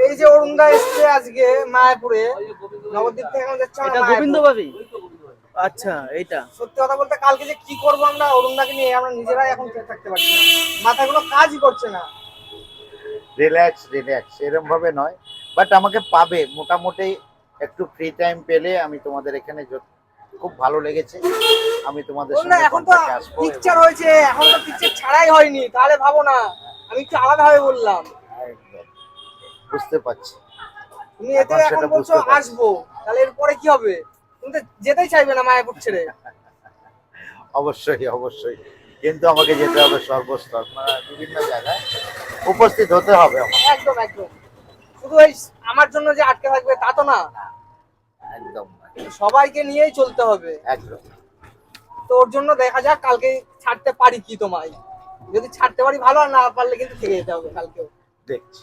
এই যে অরুণদা এসছে আজকে মায়াপুরে, নবদ্বীপ থেকে এখন যাচ্ছে এটা মায়াপুর। গোবিন্দবাবি? আচ্ছা, এইটা সত্যি কথা বলতে কালকে যে কি করবো আমরা অরুণদাকে নিয়ে আমরা নিজেরাই এখন ঠিক থাকতে পারছি না, মাথায় কোনো কাজই করছে না। রিল্যাক্স রিল্যাক্স এরকম ভাবে নয়, বাট আমাকে পাবে মোটামুটি। একটু ফ্রি টাইম পেলে আমি তোমাদের এখানে খুব ভালো লেগেছে, আমি তোমাদের অরুণদা সঙ্গে এখন তো কন্ট্যাক্টে আসবো। পিকচার হয়েছে, এখন তো পিকচার ছাড়াই হয়নি, তাহলে ভাবো না, আমি একটু আলাদা ভাবে বললাম। একদম বুঝতে পারছি, তুমি এতে এখন এখন সেটা বলছো বুঝতে পারছি। আসবো, তাহলে এরপরে কি হবে? তুমি তো যেতেই চাইবে না মায়াপুর ছেড়ে। অবশ্যই অবশ্যই, কিন্তু আমাকে যেতে হবে সর্বস্তর, মানে বিভিন্ন জায়গায় উপস্থিত হতে হবে আমার। একদম একদম, শুধু এই আমার জন্য যে আটকে থাকবে তা তো না, একদম সবাইকে নিয়েই চলতে হবে। একদম। তো ওর জন্য দেখা যাক কালকে ছাড়তে পারি কি তোমায়, যদি ছাড়তে পারি ভালো, আর না পারলে কিন্তু থেকে যেতে হবে কালকেও। দেখছি।